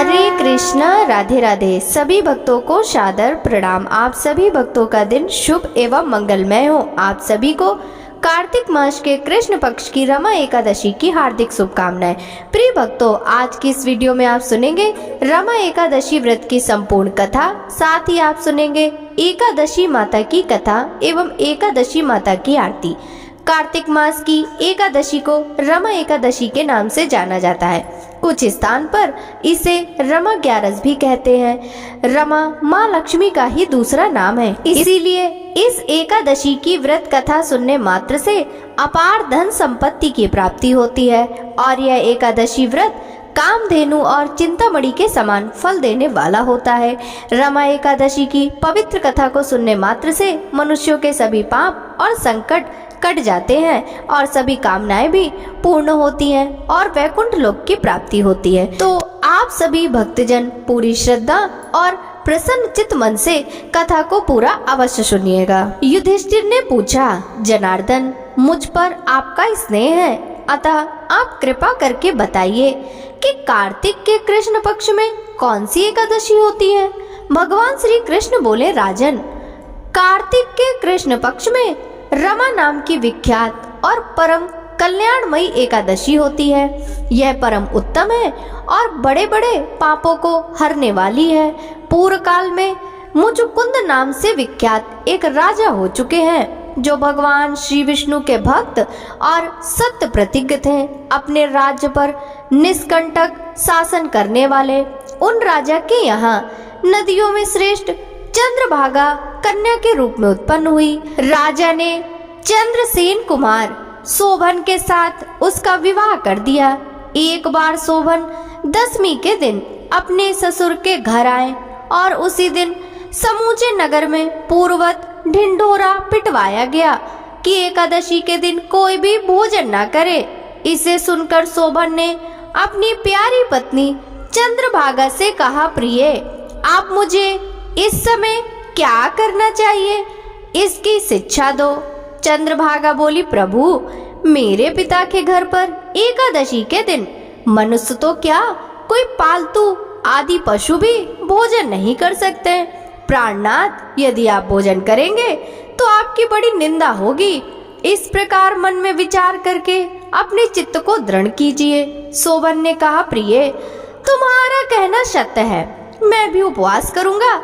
हरे कृष्ण, राधे राधे। सभी भक्तों को सादर प्रणाम। आप सभी भक्तों का दिन शुभ एवं मंगलमय हो। आप सभी को कार्तिक मास के कृष्ण पक्ष की रमा एकादशी की हार्दिक शुभकामनाएं। प्रिय भक्तों, आज की इस वीडियो में आप सुनेंगे रमा एकादशी व्रत की संपूर्ण कथा, साथ ही आप सुनेंगे एकादशी माता की कथा एवं एकादशी माता की आरती। कार्तिक मास की एकादशी को रमा एकादशी के नाम से जाना जाता है। कुछ स्थान पर इसे रमा ग्यारस भी कहते हैं। रमा माँ लक्ष्मी का ही दूसरा नाम है, इसीलिए इस एकादशी की व्रत कथा सुनने मात्र से अपार धन संपत्ति की प्राप्ति होती है और यह एकादशी व्रत कामधेनु और चिंतामणि के समान फल देने वाला होता है। रमा एकादशी की पवित्र कथा को सुनने मात्र से मनुष्यों के सभी पाप और संकट कट जाते हैं और सभी कामनाएं भी पूर्ण होती हैं और वैकुंठ लोक की प्राप्ति होती है। तो आप सभी भक्तजन पूरी श्रद्धा और प्रसन्न चित्त मन से कथा को पूरा अवश्य सुनिएगा। युधिष्ठिर ने पूछा, जनार्दन, मुझ पर आपका स्नेह है, अतः आप कृपा करके बताइए कि कार्तिक के कृष्ण पक्ष में कौन सी एकादशी होती है। भगवान श्री कृष्ण बोले, राजन, कार्तिक के कृष्ण पक्ष में रमा नाम की विख्यात और परम कल्याणमयी एकादशी होती है। यह परम उत्तम है और बड़े बड़े पापों को हरने वाली है। पूर्व काल में मुचुकुंद नाम से विख्यात एक राजा हो चुके हैं जो भगवान श्री विष्णु के भक्त और सत्य प्रतिज्ञ थे। अपने राज्य पर निष्कंटक शासन करने वाले उन राजा के यहाँ नदियों में श्रेष्ठ चंद्रभागा कन्या के रूप में उत्पन्न हुई। राजा ने चंद्रसेन कुमार शोभन के साथ उसका विवाह कर दिया। एक बार शोभन दशमी के दिन अपने ससुर के घर आए और उसी दिन समूचे नगर में पूर्ववत ढिंढोरा पिटवाया गया कि एकादशी के दिन कोई भी भोजन न करे। इसे सुनकर शोभन ने अपनी प्यारी पत्नी चंद्रभागा से कहा, प्रिय, आप मुझे इस समय क्या करना चाहिए, इसकी शिक्षा दो। चंद्रभागा बोली, प्रभु, मेरे पिता के घर पर एकादशी के दिन मनुष्य तो क्या, कोई पालतू आदि पशु भी भोजन नहीं कर सकते। प्राणनाथ, यदि आप भोजन करेंगे तो आपकी बड़ी निंदा होगी। इस प्रकार मन में विचार करके अपने चित्त को दृढ़ कीजिए। शोभन ने कहा, प्रिय, तुम्हारा कहना सत्य है, मैं भी उपवास करूंगा।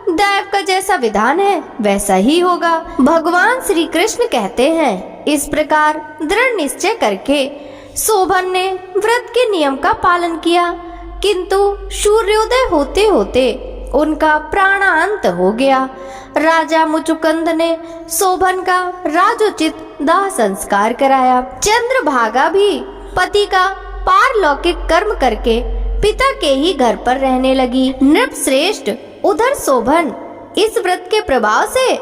दैव का जैसा विधान है वैसा ही होगा। भगवान श्री कृष्ण कहते हैं, इस प्रकार दृढ़ निश्चय करके शोभन ने व्रत के नियम का पालन किया, किंतु सूर्योदय होते होते उनका प्राणांत हो गया। राजा मुचुकुंद ने शोभन का राजोचित दाह संस्कार कराया। चंद्रभागा भी पति का पारलौकिक कर्म करके पिता के ही घर पर रहने लगी। नृप श्रेष्ठ, उधर शोभन इस व्रत के प्रभाव से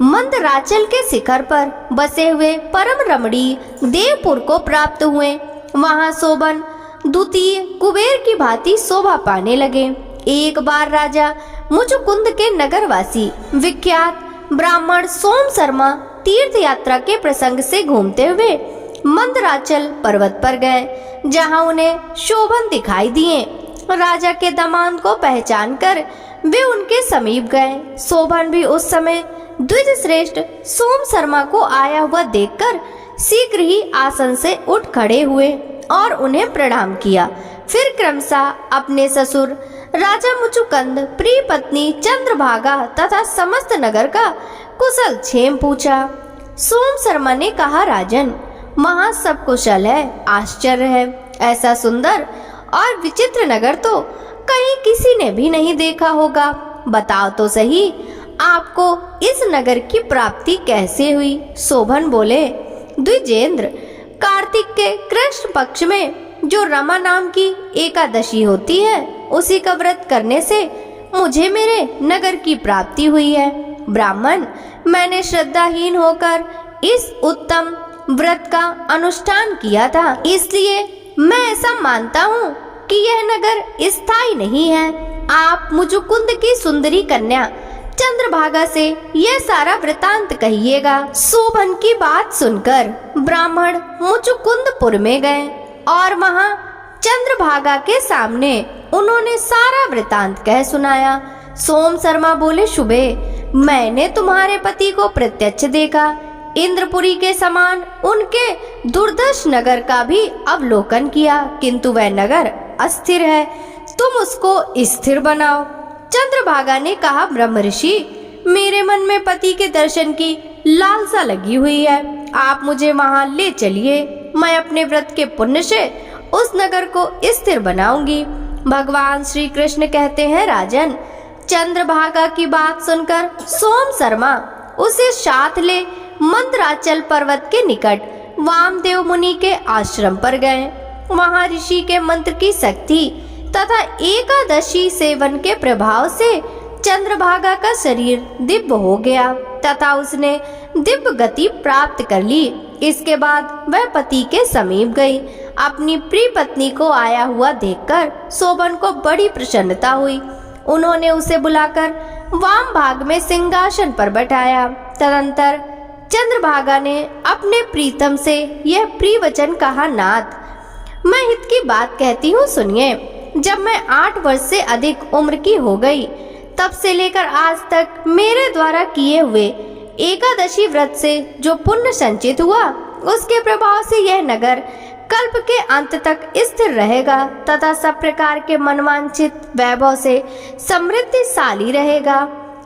मंदराचल के शिखर पर बसे हुए परम रमणीय देवपुर को प्राप्त हुए। वहां शोभन द्वितीय कुबेर की भांति शोभा पाने लगे। एक बार राजा मुचुकुंद के नगरवासी विख्यात ब्राह्मण सोम शर्मा तीर्थ यात्रा के प्रसंग से घूमते हुए मंदराचल पर्वत पर गए, जहां उन्हें शोभन दिखाई दिए। राजा के दामाद को पहचान कर वे उनके समीप गए। शोभन भी उस समय द्विज श्रेष्ठ सोम शर्मा को आया हुआ देखकर शीघ्र ही आसन से उठ खड़े हुए और उन्हें प्रणाम किया। फिर क्रमशः अपने ससुर राजा मुचुकुंद, प्रिय पत्नी चंद्रभागा तथा समस्त नगर का कुशल क्षेम पूछा। सोम शर्मा ने कहा, राजन, वहाँ सब कुशल है, आश्चर्य है। ऐसा सुंदर और विचित्र नगर तो कहीं किसी ने भी नहीं देखा होगा। बताओ तो सही, आपको इस नगर की प्राप्ति कैसे हुई। शोभन बोले, द्विजेंद्र, कार्तिक के कृष्ण पक्ष में जो रमा नाम की एकादशी होती है, उसी का व्रत करने से मुझे मेरे नगर की प्राप्ति हुई है। ब्राह्मण, मैंने श्रद्धाहीन होकर इस उत्तम व्रत का अनुष्ठान किया था, इसलिए मैं ऐसा मानता हूँ कि यह नगर स्थायी नहीं है। आप मुचुकुंद की सुंदरी कन्या चंद्रभागा से यह सारा वृतांत कहिएगा। शोभन की बात सुनकर ब्राह्मण मुचुकुंदपुर में गए और वहाँ चंद्रभागा के सामने उन्होंने सारा वृतांत कह सुनाया। सोम शर्मा बोले, शुभे, मैंने तुम्हारे पति को प्रत्यक्ष देखा। इंद्रपुरी के समान उनके दुर्दश नगर का भी अवलोकन किया, किंतु वह नगर अस्थिर है, तुम उसको स्थिर बनाओ। चंद्रभागा ने कहा, ब्रह्म ऋषि, मेरे मन में पति के दर्शन की लालसा लगी हुई है, आप मुझे वहां ले चलिए, मैं अपने व्रत के पुण्य से उस नगर को स्थिर बनाऊंगी। भगवान श्री कृष्ण कहते हैं, राजन, चंद्रभागा की बात सुनकर सोम शर्मा उसे साथ ले मंदराचल पर्वत के निकट वामदेव मुनि के आश्रम पर गए। वहां ऋषि के मंत्र की शक्ति तथा एकादशी सेवन के प्रभाव से चंद्रभागा का शरीर दिव्य हो गया तथा उसने दिव्य गति प्राप्त कर ली। इसके बाद वह पति के समीप गई। अपनी प्रिय पत्नी को आया हुआ देखकर शोभन को बड़ी प्रसन्नता हुई। उन्होंने उसे बुलाकर वाम भाग में सिंहासन पर बैठाया। तदंतर चंद्रभागा ने अपने प्रीतम से यह प्रिय वचन कहा, नाथ, मैं हित की बात कहती हूँ, सुनिए। जब मैं 8 वर्ष से अधिक उम्र की हो गई, तब से लेकर आज तक मेरे द्वारा किए हुए एकादशी व्रत से जो पुण्य संचित हुआ, उसके प्रभाव से यह नगर कल्प के अंत तक स्थिर रहेगा तथा सब प्रकार के मनवांछित वैभव से समृद्धिशाली रहेगा।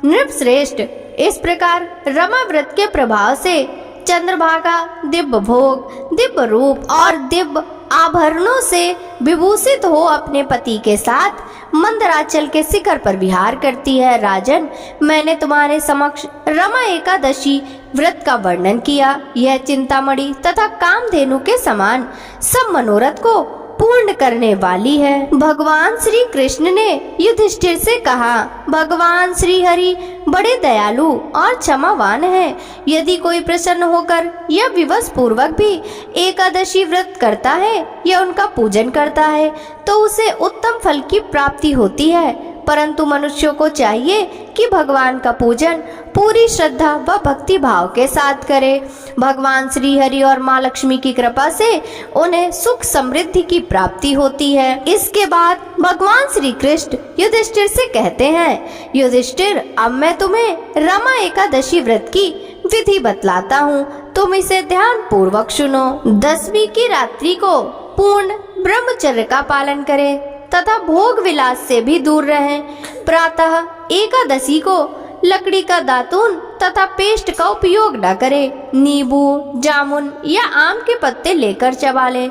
नृपश्रेष्ठ, इस प्रकार रमा व्रत के प्रभाव से चंद्रभागा दिव्य भोग, दिव्य रूप और दिव्य आभरणों से विभूषित हो अपने पति के साथ मंदराचल के शिखर पर विहार करती है। राजन, मैंने तुम्हारे समक्ष रमा एकादशी व्रत का वर्णन किया। यह चिंतामणि तथा कामधेनु के समान सब मनोरथ को पूर्ण करने वाली है। भगवान श्री कृष्ण ने युधिष्ठिर से कहा, भगवान श्री हरि बड़े दयालु और क्षमावान हैं। यदि कोई प्रसन्न होकर या विवश पूर्वक भी एकादशी व्रत करता है या उनका पूजन करता है तो उसे उत्तम फल की प्राप्ति होती है। परंतु मनुष्यों को चाहिए कि भगवान का पूजन पूरी श्रद्धा व भक्ति भाव के साथ करे। भगवान श्री हरि और माँ लक्ष्मी की कृपा से उन्हें सुख समृद्धि की प्राप्ति होती है। इसके बाद भगवान श्री कृष्ण युधिष्ठिर से कहते हैं, युधिष्ठिर, अब मैं तुम्हें रमा एकादशी व्रत की विधि बतलाता हूँ, तुम इसे ध्यान पूर्वक सुनो। 10वीं की रात्रि को पूर्ण ब्रह्मचर्य का पालन करें तथा भोग विलास से भी दूर रहें। प्रातः एकादशी को लकड़ी का दातून तथा पेस्ट का उपयोग न करें। नींबू, जामुन या आम के पत्ते लेकर चबा लें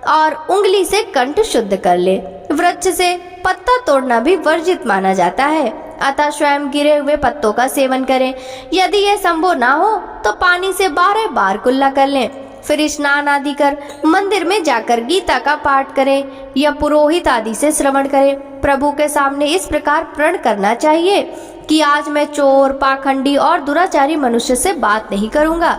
और उंगली से कंठ शुद्ध कर ले। वृक्ष से पत्ता तोड़ना भी वर्जित माना जाता है, अतः स्वयं गिरे हुए पत्तों का सेवन करें। यदि यह संभव ना हो तो पानी से 12 बार कुल्ला कर लें। फिर स्नान आदि कर मंदिर में जाकर गीता का पाठ करें या पुरोहित आदि से श्रवण करें। प्रभु के सामने इस प्रकार प्रण करना चाहिए कि आज मैं चोर, पाखंडी और दुराचारी मनुष्य से बात नहीं करूंगा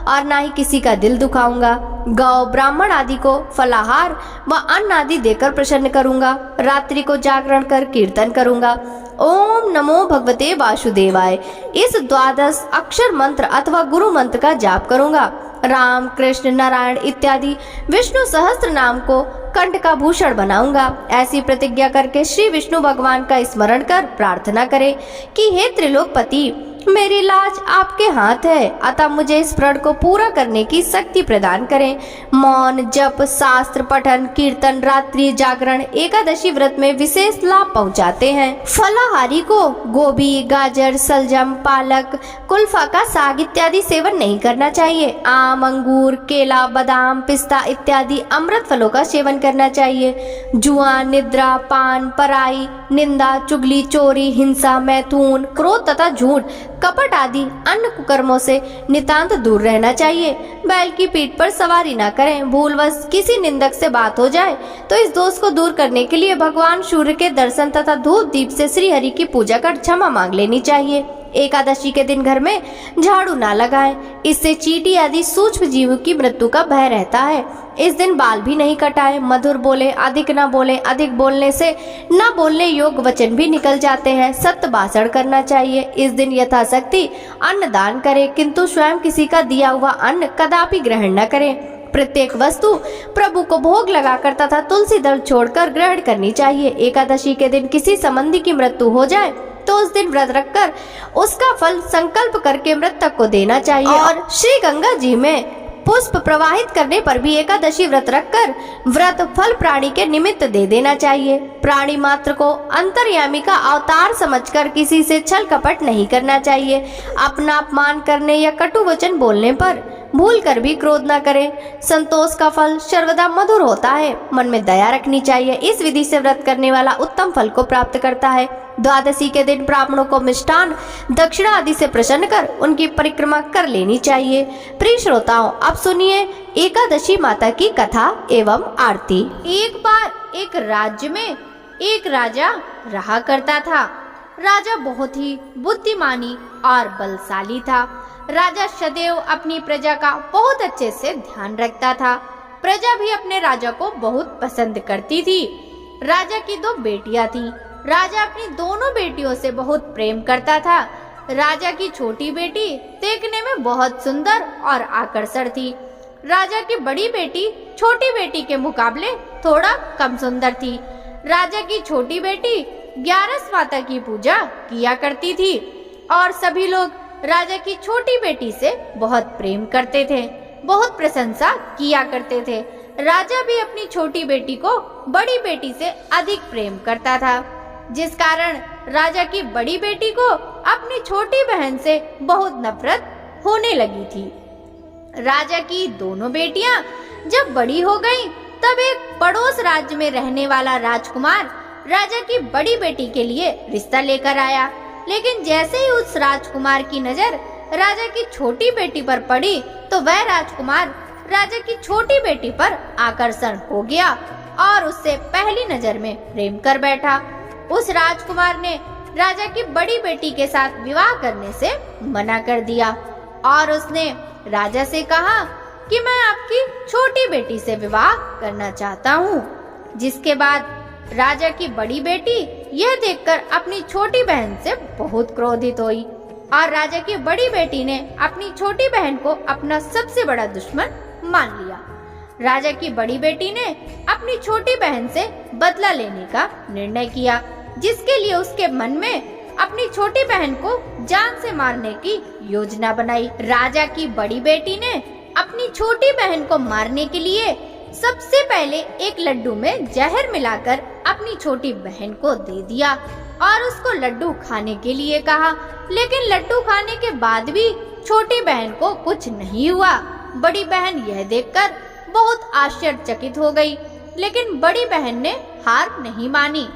और ना ही किसी का दिल दुखाऊंगा। गौ, ब्राह्मण आदि को फलाहार व अन्न आदि देकर प्रसन्न करूंगा। रात्रि को जागरण कर कीर्तन करूंगा। ओम नमो भगवते वासुदेवाय, इस 12 अक्षर मंत्र अथवा गुरु मंत्र का जाप करूंगा। राम, कृष्ण, नारायण इत्यादि विष्णु सहस्त्र नाम को कंठ का भूषण बनाऊंगा। ऐसी प्रतिज्ञा करके श्री विष्णु भगवान का स्मरण कर प्रार्थना करें कि हे त्रिलोकपति, मेरी लाज आपके हाथ है, अतः मुझे इस प्रण को पूरा करने की शक्ति प्रदान करें। मौन, जप, शास्त्र पठन, कीर्तन, रात्रि जागरण एकादशी व्रत में विशेष लाभ पहुंचाते हैं। फलाहारी को गोभी, गाजर, सलजम, पालक, कुल्फा का साग इत्यादि सेवन नहीं करना चाहिए। आम, अंगूर, केला, बादाम, पिस्ता इत्यादि अमृत फलों का सेवन करना चाहिए। जुआ, निद्रा, पान, पराई, निंदा, चुगली, चोरी, हिंसा, मैथुन, क्रोध तथा झूठ, कपट आदि अन्य कुकर्मों से नितांत दूर रहना चाहिए। बैल की पीठ पर सवारी न करें। भूलवश किसी निंदक से बात हो जाए तो इस दोष को दूर करने के लिए भगवान सूर्य के दर्शन तथा धूप दीप से श्री हरि की पूजा कर क्षमा मांग लेनी चाहिए। एकादशी के दिन घर में झाड़ू ना लगाएं, इससे चींटी आदि सूक्ष्म जीवों की मृत्यु का भय रहता है। इस दिन बाल भी नहीं कटाएं। मधुर बोले, अधिक न बोले, अधिक बोलने से न बोलने योग्य वचन भी निकल जाते हैं। सत्य भाषण करना चाहिए। इस दिन यथाशक्ति अन्न दान करें, किंतु स्वयं किसी का दिया हुआ अन्न कदापि ग्रहण न करें। प्रत्येक वस्तु प्रभु को भोग लगाकर तथा तुलसी दल छोड़कर ग्रहण करनी चाहिए। एकादशी के दिन किसी संबंधी की मृत्यु हो जाए तो उस दिन व्रत रखकर उसका फल संकल्प करके मृतक को देना चाहिए। और श्री गंगा जी में पुष्प प्रवाहित करने पर भी एकादशी व्रत रखकर व्रत फल प्राणी के निमित्त दे देना चाहिए। प्राणी मात्र को अंतर्यामी का अवतार समझकर किसी से छल कपट नहीं करना चाहिए। अपना अपमान करने या कटु वचन बोलने पर भूल कर भी क्रोध न करें। संतोष का फल सर्वदा मधुर होता है। मन में दया रखनी चाहिए। इस विधि से व्रत करने वाला उत्तम फल को प्राप्त करता है। द्वादशी के दिन ब्राह्मणों को मिष्टान दक्षिणा आदि से प्रसन्न कर उनकी परिक्रमा कर लेनी चाहिए। प्रिय श्रोताओं, अब सुनिए एकादशी माता की कथा एवं आरती। एक बार एक राज्य में एक राजा रहा करता था। राजा बहुत ही बुद्धिमानी और बलशाली था। राजा सदैव अपनी प्रजा का बहुत अच्छे से ध्यान रखता था। प्रजा भी अपने राजा को बहुत पसंद करती थी। राजा की 2 बेटियां थीं। राजा अपनी दोनों बेटियों से बहुत प्रेम करता था। राजा की छोटी बेटी देखने में बहुत सुंदर और आकर्षक थी। राजा की बड़ी बेटी छोटी बेटी के मुकाबले थोड़ा कम सुंदर थी। राजा की छोटी बेटी 11 माता की पूजा किया करती थी और सभी लोग राजा की छोटी बेटी से बहुत प्रेम करते थे, बहुत प्रशंसा किया करते थे। राजा भी अपनी छोटी बेटी को बड़ी बेटी से अधिक प्रेम करता था, जिस कारण राजा की बड़ी बेटी को अपनी छोटी बहन से बहुत नफरत होने लगी थी। राजा की दोनों बेटियां जब बड़ी हो गईं, तब एक पड़ोस राज्य में रहने वाला राजकुमार राजा की बड़ी बेटी के लिए रिश्ता लेकर आया। लेकिन जैसे ही उस राजकुमार की नजर राजा की छोटी बेटी पर पड़ी, तो वह राजकुमार राजा की छोटी बेटी पर आकर्षण हो गया और उससे पहली नजर में प्रेम कर बैठा। उस राजकुमार ने राजा की बड़ी बेटी के साथ विवाह करने से मना कर दिया और उसने राजा से कहा कि मैं आपकी छोटी बेटी से विवाह करना चाहता हूँ। जिसके बाद राजा की बड़ी बेटी यह देखकर अपनी छोटी बहन से बहुत क्रोधित हुई और राजा की बड़ी बेटी ने अपनी छोटी बहन को अपना सबसे बड़ा दुश्मन मान लिया। राजा की बड़ी बेटी ने अपनी छोटी बहन से बदला लेने का निर्णय किया, जिसके लिए उसके मन में अपनी छोटी बहन को जान से मारने की योजना बनाई। राजा की बड़ी बेटी ने अपनी छोटी बहन को मारने के लिए सबसे पहले एक लड्डू में जहर मिलाकर अपनी छोटी बहन को दे दिया और उसको लड्डू खाने के लिए कहा। लेकिन लड्डू खाने के बाद भी छोटी बहन को कुछ नहीं हुआ। बड़ी बहन यह देखकर बहुत आश्चर्यचकित हो गई, लेकिन बड़ी बहन ने हार नहीं मानी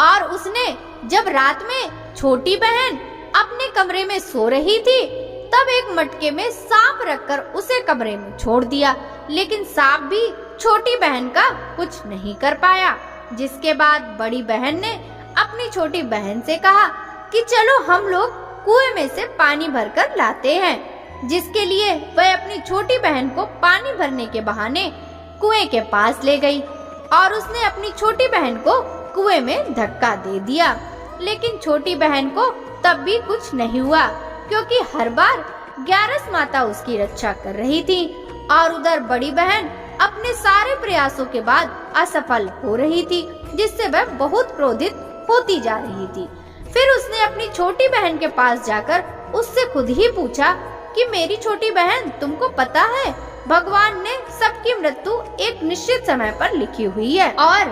और उसने जब रात में छोटी बहन अपने कमरे में सो रही थी, तब एक मटके में सांप रखकर उसे कमरे में छोड़ दिया। लेकिन सांप भी छोटी बहन का कुछ नहीं कर पाया। जिसके बाद बड़ी बहन ने अपनी छोटी बहन से कहा कि चलो हम लोग कुएं में से पानी भरकर लाते हैं। जिसके लिए वह अपनी छोटी बहन को पानी भरने के बहाने कुएं के पास ले गई और उसने अपनी छोटी बहन को कुएं में धक्का दे दिया। लेकिन छोटी बहन को तब भी कुछ नहीं हुआ, क्योंकि हर बार 11 माता उसकी रक्षा कर रही थी और उधर बड़ी बहन अपने सारे प्रयासों के बाद असफल हो रही थी, जिससे वह बहुत क्रोधित होती जा रही थी। फिर उसने अपनी छोटी बहन के पास जाकर उससे खुद ही पूछा कि मेरी छोटी बहन, तुमको पता है भगवान ने सबकी मृत्यु एक निश्चित समय पर लिखी हुई है और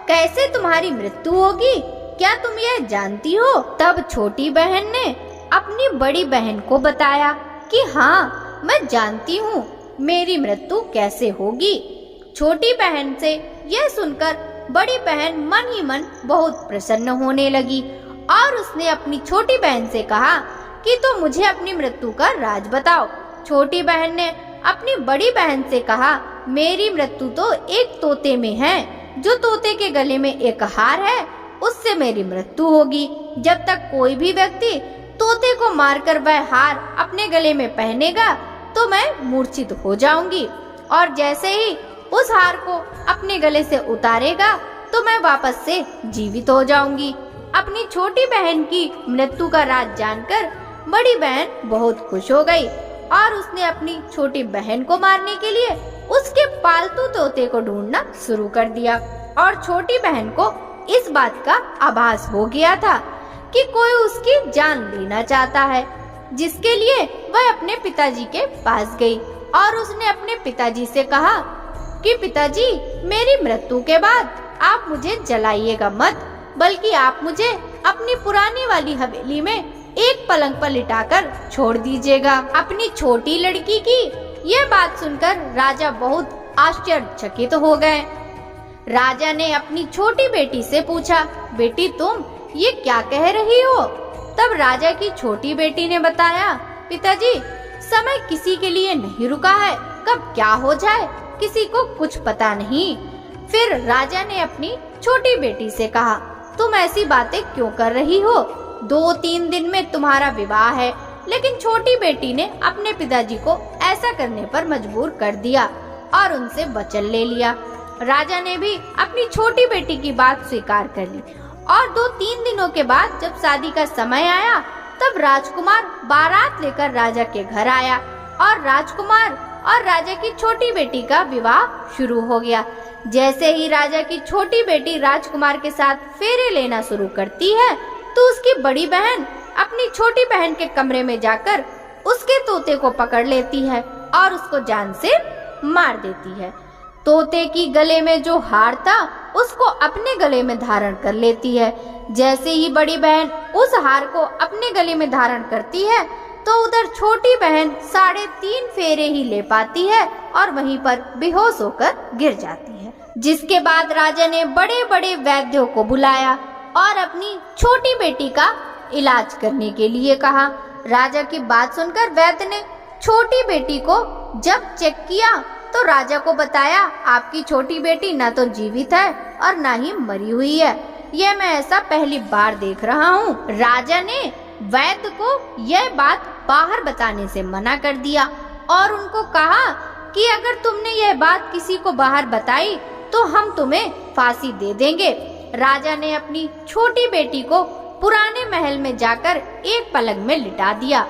कैसे तुम्हारी मृत्यु होगी, क्या तुम यह जानती हो? तब छोटी बहन ने अपनी बड़ी बहन को बताया कि हाँ, मैं जानती हूँ मेरी मृत्यु कैसे होगी। छोटी बहन से यह सुनकर बड़ी बहन मन ही मन बहुत प्रसन्न होने लगी और उसने अपनी छोटी बहन से कहा कि तो मुझे अपनी मृत्यु का राज बताओ। छोटी बहन ने अपनी बड़ी बहन से कहा, मेरी मृत्यु तो एक तोते में है। जो तोते के गले में एक हार है, उससे मेरी मृत्यु होगी। जब तक कोई भी व्यक्ति तोते को मारकर वह हार अपने गले में पहनेगा तो मैं मूर्छित हो जाऊंगी, और जैसे ही उस हार को अपने गले से उतारेगा तो मैं वापस से जीवित हो जाऊंगी। अपनी छोटी बहन की मृत्यु का राज जानकर बड़ी बहन बहुत खुश हो गई और उसने अपनी छोटी बहन को मारने के लिए उसके पालतू तोते को ढूंढना शुरू कर दिया और छोटी बहन को इस बात का आभास हो गया था कि कोई उसकी जान लेना चाहता है, जिसके लिए वह अपने पिताजी के पास गई और उसने अपने पिताजी से कहा कि पिताजी, मेरी मृत्यु के बाद आप मुझे जलाइएगा मत, बल्कि आप मुझे अपनी पुरानी वाली हवेली में एक पलंग पर लिटाकर छोड़ दीजिएगा। अपनी छोटी लड़की की यह बात सुनकर राजा बहुत आश्चर्यचकित हो गए। राजा ने अपनी छोटी बेटी से पूछा, बेटी तुम ये क्या कह रही हो? तब राजा की छोटी बेटी ने बताया, पिताजी, समय किसी के लिए नहीं रुका है, कब क्या हो जाए किसी को कुछ पता नहीं। फिर राजा ने अपनी छोटी बेटी से कहा, तुम ऐसी बातें क्यों कर रही हो? 2-3 दिन में तुम्हारा विवाह है। लेकिन छोटी बेटी ने अपने पिताजी को ऐसा करने पर मजबूर कर दिया और उनसे वचन ले लिया। राजा ने भी अपनी छोटी बेटी की बात स्वीकार कर ली और 2-3 दिनों के बाद जब शादी का समय आया, तब राजकुमार बारात लेकर राजा के घर आया और राजकुमार और राजा की छोटी बेटी का विवाह शुरू हो गया। जैसे ही राजा की छोटी बेटी राजकुमार के साथ फेरे लेना शुरू करती है, तो उसकी बड़ी बहन अपनी छोटी बहन के कमरे में जाकर उसके तोते को पकड़ लेती है और उसको जान से मार देती है। तोते की गले में जो हार था उसको अपने गले में धारण कर लेती है। जैसे ही बड़ी बहन उस हार को अपने गले में धारण करती है, तो उधर छोटी बहन 3.5 फेरे ही ले पाती है और वहीं पर बेहोश होकर गिर जाती है। जिसके बाद राजा ने बड़े बड़े वैद्यों को बुलाया और अपनी छोटी बेटी का इलाज करने के लिए कहा। राजा की बात सुनकर वैद्य ने छोटी बेटी को जब चेक किया तो राजा को बताया, आपकी छोटी बेटी ना तो जीवित है और ना ही मरी हुई है। यह मैं ऐसा पहली बार देख रहा हूँ। राजा ने वैद्य को यह बात बाहर बताने से मना कर दिया और उनको कहा कि अगर तुमने यह बात किसी को बाहर बताई तो हम तुम्हें फांसी दे देंगे। राजा ने अपनी छोटी बेटी को पुराने महल में जाकर एक पलंग में लिटा दिया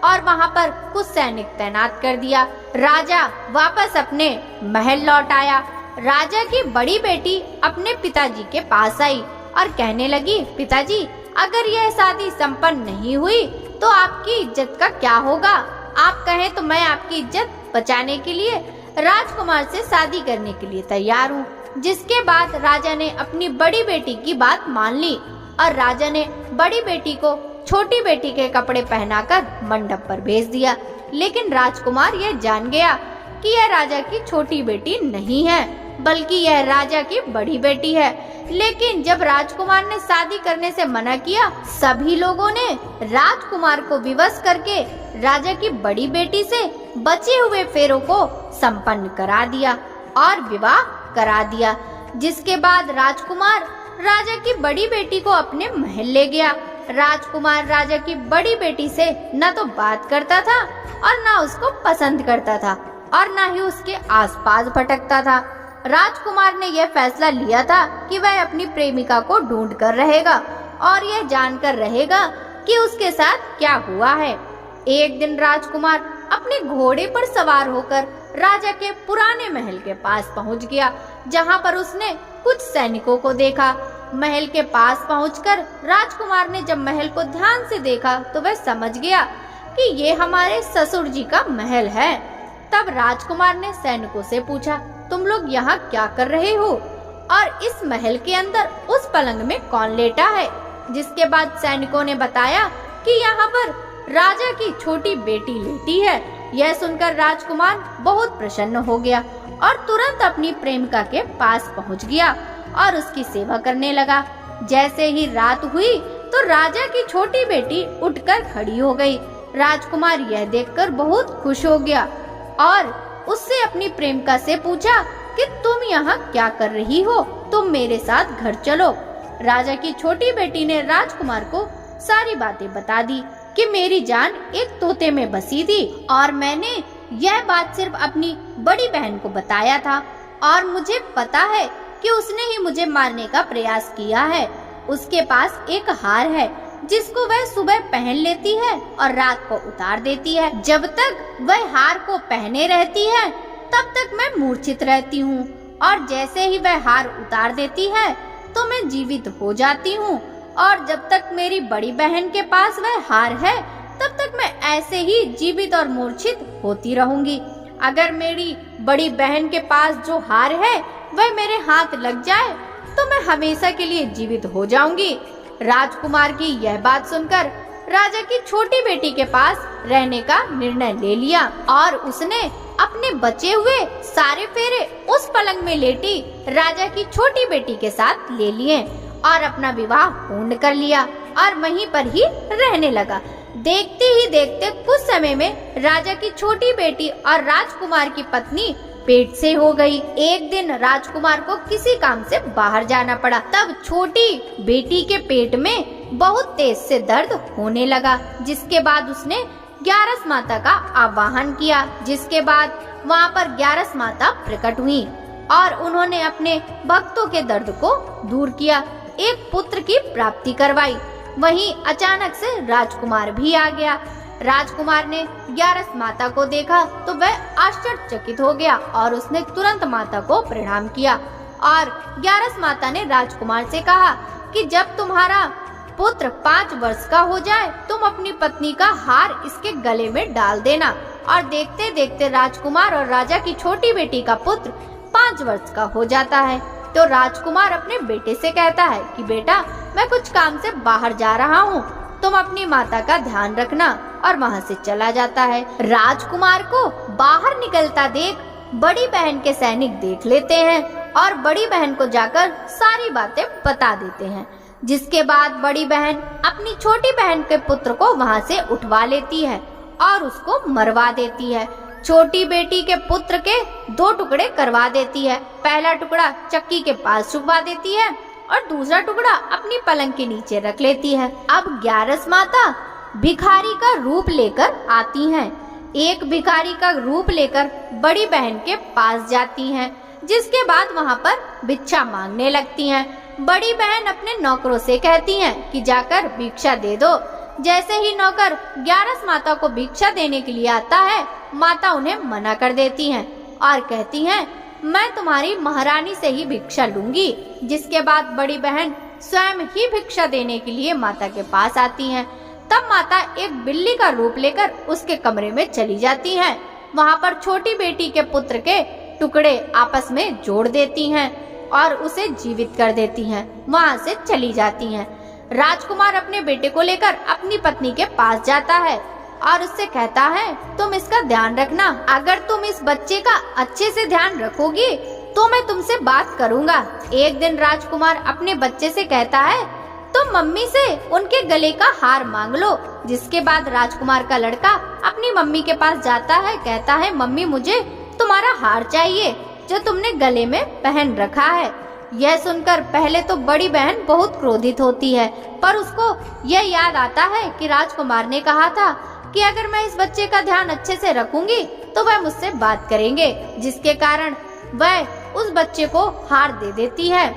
और वहां पर कुछ सैनिक तैनात कर दिया। राजा वापस अपने महल लौट आया। राजा की बड़ी बेटी अपने पिताजी के पास आई और कहने लगी, पिताजी, अगर यह शादी संपन्न नहीं हुई तो आपकी इज्जत का क्या होगा? आप कहें तो मैं आपकी इज्जत बचाने के लिए राजकुमार से शादी करने के लिए तैयार हूँ। जिसके बाद राजा ने अपनी बड़ी बेटी की बात मान ली और राजा ने बड़ी बेटी को छोटी बेटी के कपड़े पहनाकर मंडप पर भेज दिया। लेकिन राजकुमार यह जान गया कि यह राजा की छोटी बेटी नहीं है, बल्कि यह राजा की बड़ी बेटी है। लेकिन जब राजकुमार ने शादी करने से मना किया, सभी लोगों ने राजकुमार को विवश करके राजा की बड़ी बेटी से बचे हुए फेरों को संपन्न करा दिया और विवाह करा दिया। जिसके बाद राजकुमार राजा की बड़ी बेटी को अपने महल ले गया। राजकुमार राजा की बड़ी बेटी से न तो बात करता था और न उसको पसंद करता था और न ही उसके आसपास भटकता था। राजकुमार ने यह फैसला लिया था कि वह अपनी प्रेमिका को ढूंढ कर रहेगा और यह जानकर रहेगा कि उसके साथ क्या हुआ है। एक दिन राजकुमार अपने घोड़े पर सवार होकर राजा के पुराने महल के पास पहुंच गया, जहां पर उसने कुछ सैनिकों को देखा। महल के पास पहुंचकर राजकुमार ने जब महल को ध्यान से देखा तो वह समझ गया कि ये हमारे ससुर जी का महल है। तब राजकुमार ने सैनिकों से पूछा, तुम लोग यहाँ क्या कर रहे हो और इस महल के अंदर उस पलंग में कौन लेटा है? जिसके बाद सैनिकों ने बताया कि यहाँ पर राजा की छोटी बेटी लेटी है। यह सुनकर राजकुमार बहुत प्रसन्न हो गया और तुरंत अपनी प्रेमिका के पास पहुंच गया और उसकी सेवा करने लगा। जैसे ही रात हुई तो राजा की छोटी बेटी उठकर खड़ी हो गई। राजकुमार यह देखकर बहुत खुश हो गया और उससे अपनी प्रेमिका से पूछा कि तुम यहाँ क्या कर रही हो? तुम मेरे साथ घर चलो। राजा की छोटी बेटी ने राजकुमार को सारी बातें बता दी कि मेरी जान एक तोते में बसी थी और मैंने यह बात सिर्फ अपनी बड़ी बहन को बताया था और मुझे पता है कि उसने ही मुझे मारने का प्रयास किया है। उसके पास एक हार है जिसको वह सुबह पहन लेती है और रात को उतार देती है। जब तक वह हार को पहने रहती है तब तक मैं मूर्छित रहती हूँ और जैसे ही वह हार उतार देती है तो मैं जीवित हो जाती हूँ, और जब तक मेरी बड़ी बहन के पास वह हार है तब तक मैं ऐसे ही जीवित और मूर्छित होती रहूंगी। अगर मेरी बड़ी बहन के पास जो हार है वह मेरे हाथ लग जाए तो मैं हमेशा के लिए जीवित हो जाऊंगी। राजकुमार की यह बात सुनकर राजा की छोटी बेटी के पास रहने का निर्णय ले लिया और उसने अपने बचे हुए सारे फेरे उस पलंग में लेटी राजा की छोटी बेटी के साथ ले लिए और अपना विवाह पूर्ण कर लिया और वहीं पर ही रहने लगा। देखते ही देखते कुछ समय में राजा की छोटी बेटी और राजकुमार की पत्नी पेट से हो गई। एक दिन राजकुमार को किसी काम से बाहर जाना पड़ा। तब छोटी बेटी के पेट में बहुत तेज से दर्द होने लगा, जिसके बाद उसने ग्यारस माता का आवाहन किया, जिसके बाद वहाँ पर ग्यारस माता प्रकट हुई और उन्होंने अपने भक्तों के दर्द को दूर किया, एक पुत्र की प्राप्ति करवाई। वहीं अचानक से राजकुमार भी आ गया। राजकुमार ने ग्यारस माता को देखा तो वह आश्चर्यचकित हो गया और उसने तुरंत माता को प्रणाम किया और ग्यारस माता ने राजकुमार से कहा कि जब तुम्हारा पुत्र 5 वर्ष का हो जाए तुम अपनी पत्नी का हार इसके गले में डाल देना। और देखते देखते राजकुमार और राजा की छोटी बेटी का पुत्र 5 वर्ष का हो जाता है। तो राजकुमार अपने बेटे से कहता है कि बेटा, मैं कुछ काम से बाहर जा रहा हूँ, तुम अपनी माता का ध्यान रखना, और वहाँ से चला जाता है। राजकुमार को बाहर निकलता देख बड़ी बहन के सैनिक देख लेते हैं और बड़ी बहन को जाकर सारी बातें बता देते हैं, जिसके बाद बड़ी बहन अपनी छोटी बहन के पुत्र को वहाँ से उठवा लेती है और उसको मरवा देती है। छोटी बेटी के पुत्र के 2 टुकड़े करवा देती है। पहला टुकड़ा चक्की के पास छुपा देती है और दूसरा टुकड़ा अपनी पलंग के नीचे रख लेती है। अब ग्यारस माता भिखारी का रूप लेकर आती हैं। एक भिखारी का रूप लेकर बड़ी बहन के पास जाती हैं, जिसके बाद वहाँ पर भिक्षा मांगने लगती हैं। बड़ी बहन अपने नौकरों से कहती हैं कि जाकर भिक्षा दे दो। जैसे ही नौकर ग्यारस माता को भिक्षा देने के लिए आता है, माता उन्हें मना कर देती हैं और कहती हैं, मैं तुम्हारी महारानी से ही भिक्षा लूंगी। जिसके बाद बड़ी बहन स्वयं ही भिक्षा देने के लिए माता के पास आती हैं। तब माता एक बिल्ली का रूप लेकर उसके कमरे में चली जाती हैं। वहाँ पर छोटी बेटी के पुत्र के टुकड़े आपस में जोड़ देती हैं और उसे जीवित कर देती हैं। वहाँ से चली जाती हैं। राजकुमार अपने बेटे को लेकर अपनी पत्नी के पास जाता है और उससे कहता है, तुम इसका ध्यान रखना, अगर तुम इस बच्चे का अच्छे से ध्यान रखोगी तो मैं तुमसे बात करूँगा। एक दिन राजकुमार अपने बच्चे से कहता है, तुम मम्मी से उनके गले का हार मांग लो। जिसके बाद राजकुमार का लड़का अपनी मम्मी के पास जाता है, कहता है, मम्मी मुझे तुम्हारा हार चाहिए जो तुमने गले में पहन रखा है। यह सुनकर पहले तो बड़ी बहन बहुत क्रोधित होती है, पर उसको यह याद आता है कि राजकुमार ने कहा था कि अगर मैं इस बच्चे का ध्यान अच्छे से रखूंगी तो वह मुझसे बात करेंगे, जिसके कारण वह उस बच्चे को हार दे देती है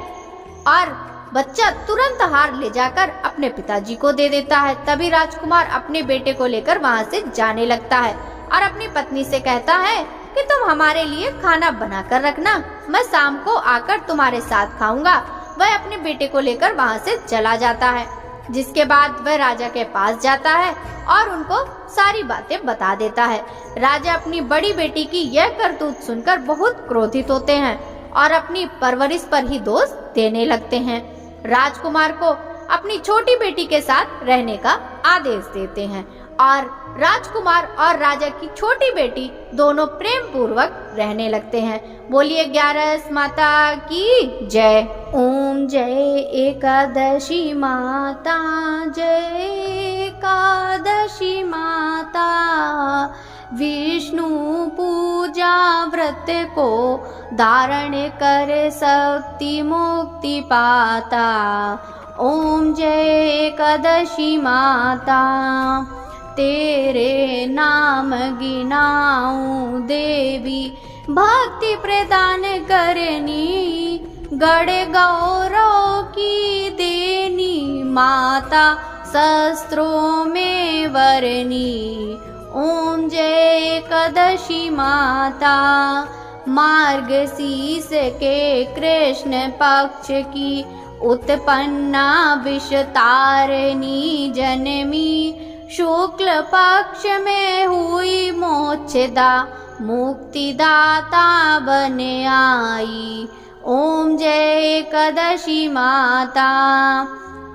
और बच्चा तुरंत हार ले जाकर अपने पिताजी को दे देता है। तभी राजकुमार अपने बेटे को लेकर वहाँ से जाने लगता है और अपनी पत्नी से कहता है कि तुम हमारे लिए खाना बना कर रखना, मैं शाम को आकर तुम्हारे साथ खाऊंगा। वह अपने बेटे को लेकर वहाँ से चला जाता है। जिसके बाद वह राजा के पास जाता है और उनको सारी बातें बता देता है। राजा अपनी बड़ी बेटी की यह करतूत सुनकर बहुत क्रोधित होते हैं और अपनी परवरिश पर ही दोष देने लगते हैं। राजकुमार को अपनी छोटी बेटी के साथ रहने का आदेश देते हैं और राजकुमार और राजा की छोटी बेटी दोनों प्रेम पूर्वक रहने लगते हैं। बोलिए ग्यारस माता की जय। ओम जय एकादशी माता, जय एकादशी माता, विष्णु पूजा व्रत को धारण कर शक्ति मुक्ति पाता। ओम जय एकादशी माता, तेरे नाम गिनाऊं देवी, भक्ति प्रदान करनी, गढ़ गौरव की देनी, माता शस्त्रों में वरनी। ओम जय एकादशी माता, मार्गशीर्ष के कृष्ण पक्ष की उत्पन्ना विषतारिणी जन्मी। शुक्ल पक्ष में हुई मोक्षदा मुक्तिदाता बन आई। ओम जय एकादशी माता।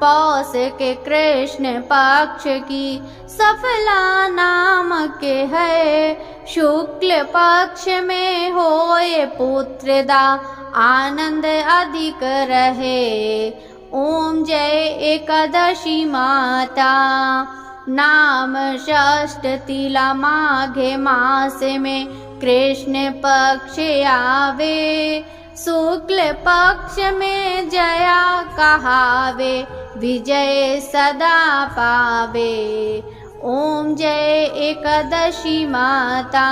पौष के कृष्ण पक्ष की सफला नाम के है। शुक्ल पक्ष में होए पुत्रदा आनंद अधिक रहे। ओम जय एकादशी माता। नाम षष्ठ तिला माघे मास में कृष्ण पक्ष आवे। शुक्ल पक्ष में जया कहावे विजय सदा पावे। ओम जय एकादशी माता।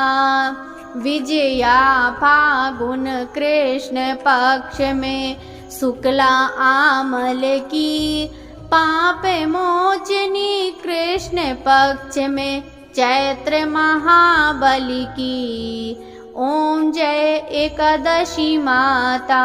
विजया फागुन कृष्ण पक्ष में शुक्ला आमल की। पाप मोचनी कृष्ण पक्ष में चैत्र महाबली की। ओम जय एकादशी माता।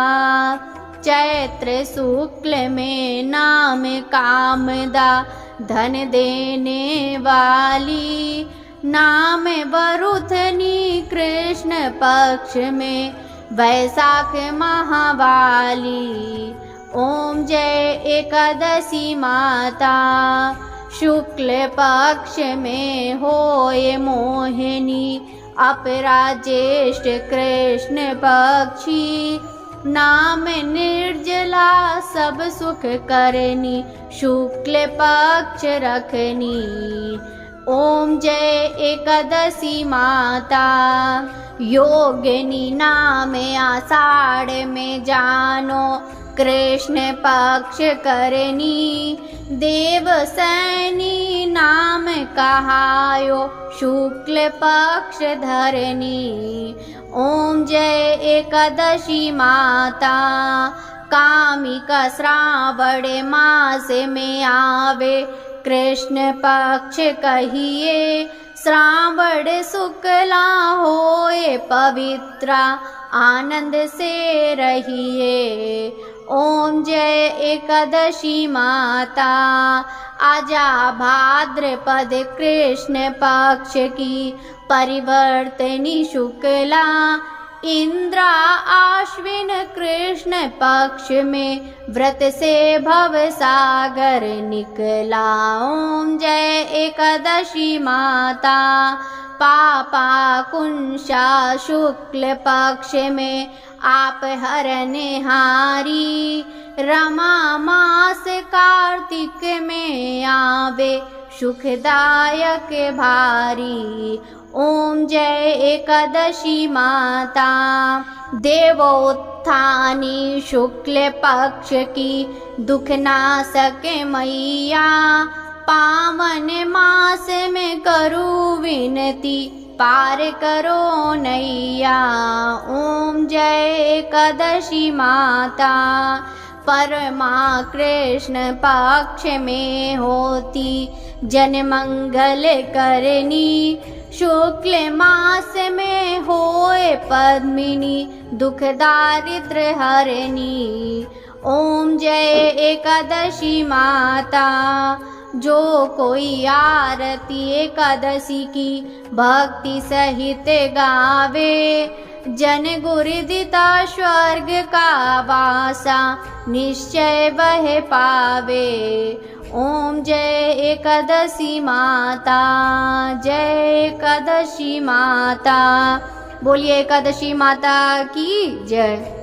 चैत्र शुक्ल में नाम कामदा धन देने वाली। नाम वरुथनी कृष्ण पक्ष में वैशाख महावाली। ओम जय एकादशी माता। शुक्ल पक्ष में होए मोहिनी अपराजेष्ठ कृष्ण पक्षी। नाम निर्जला सब सुख करनी शुक्ल पक्ष रखनी। ओम जय एकादशी माता। योगिनी नाम आषाढ़ में जानो कृष्ण पक्ष करनी। देवसैनी नाम कहायो शुक्ल पक्ष धरनी। ओम जय एकादशी माता। कामिका श्रावण मास में आवे कृष्ण पक्ष कहिए। श्रावण शुक्ला होए पवित्रा आनंद से रहिए। ओम जय एकादशी माता। आजा भाद्रपद कृष्ण पक्ष की परिवर्तनी शुक्ला। इंद्रा आश्विन कृष्ण पक्ष में व्रत से भव सागर निकला। ओम जय एकादशी माता। पापा कुंशा शुक्ल पक्ष में आप हरने हारी। रमा मास कार्तिक में आवे सुखदायक भारी। ओम जय एकादशी माता। देवोत्थानी शुक्ल पक्ष की दुख नाशक मैया। पावन मास में करूँ विनती पार करो नैया। ओम जय एकादशी माता। परमा कृष्ण पक्ष में होती जन मंगल करनी। शुक्ल मास में होए पद्मिनी दुख दारिद्र हरनी। ओम जय एकादशी माता। जो कोई आरती एकादशी की भक्ति सहित गावे। जन गुरुदिता स्वर्ग का वासा निश्चय वह पावे। ओम जय एकादशी माता। जय एकादशी माता। बोलिए एकादशी माता की जय।